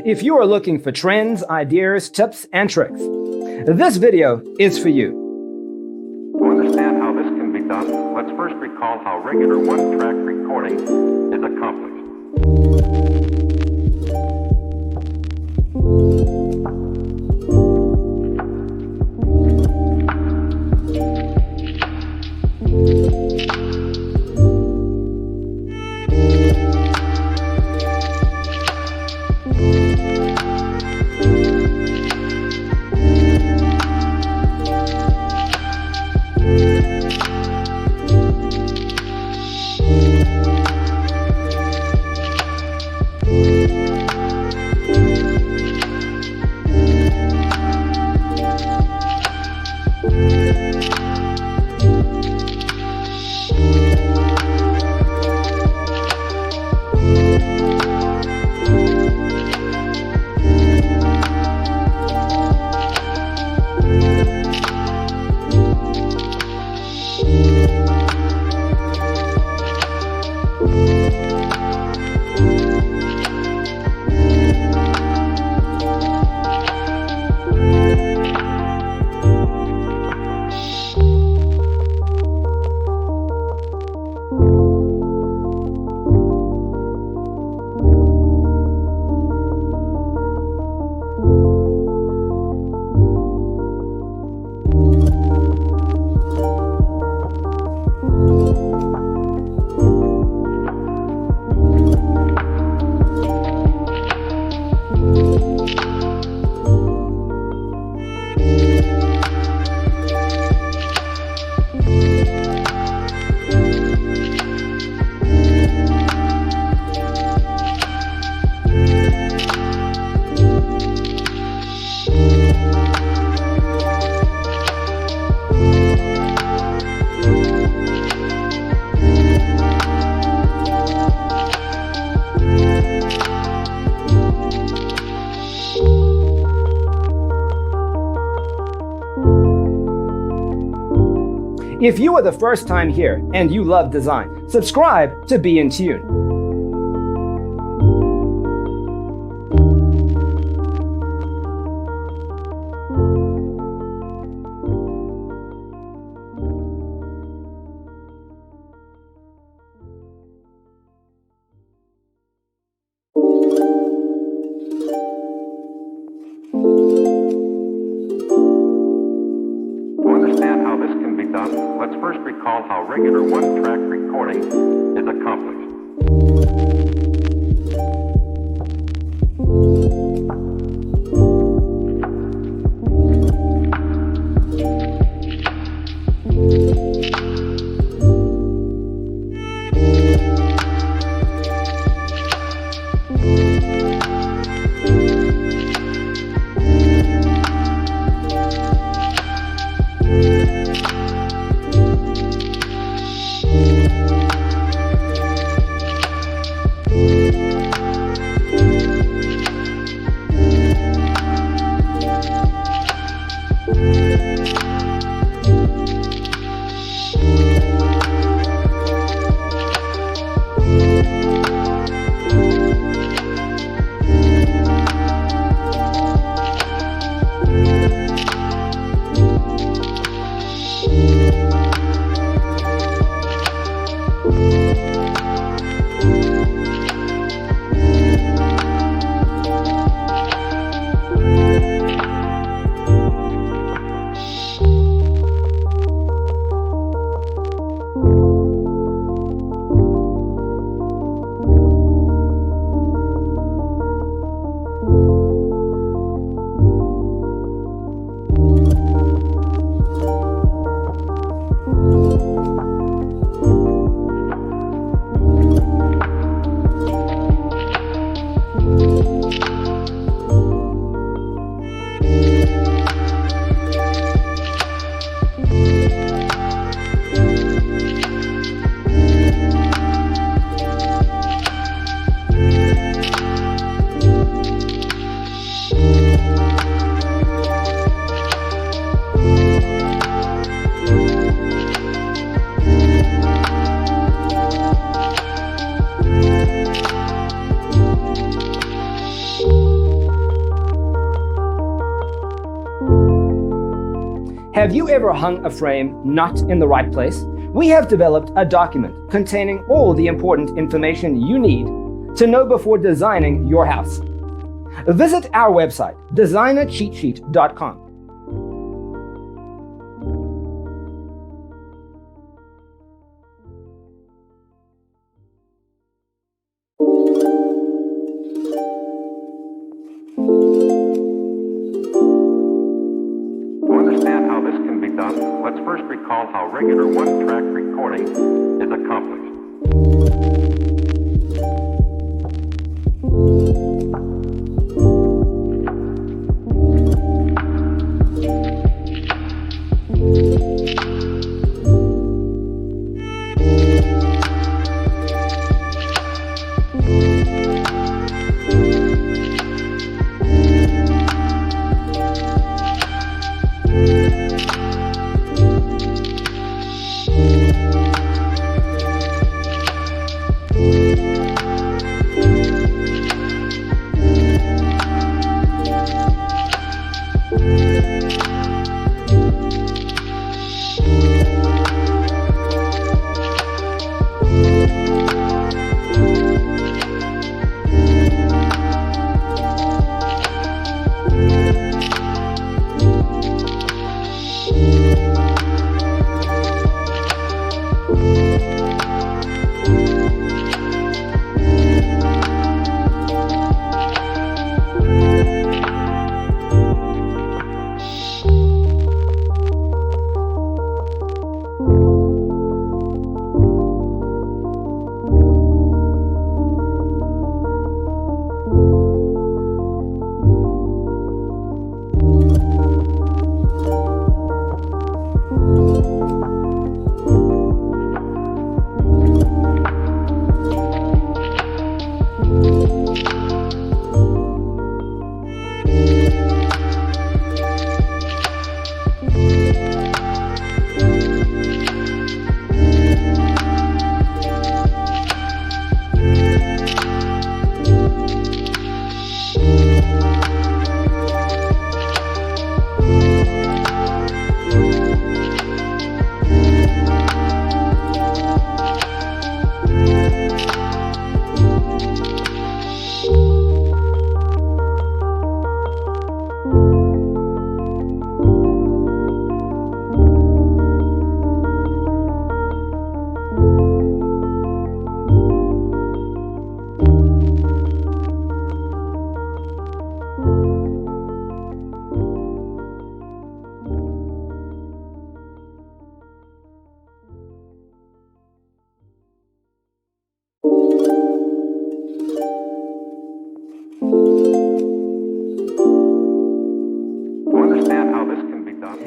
If you are looking for trends, ideas, tips, and tricks, this video is for you. To understand how this can be done, let's first recall how regular one-track recording is accomplished. If you are the first time here and you love design, subscribe to Be in Tune. To understand how this can be done, let's first recall how regular one-track recording is accomplished. Have you ever hung a frame not in the right place? We have developed a document containing all the important information you need to know before designing your house. Visit our website, designercheatsheet.com. To understand how this can be done, let's first recall how regular one-track recording is accomplished.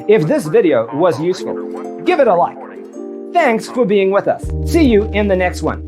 If this video was useful, give it a like. Thanks for being with us. See you in the next one.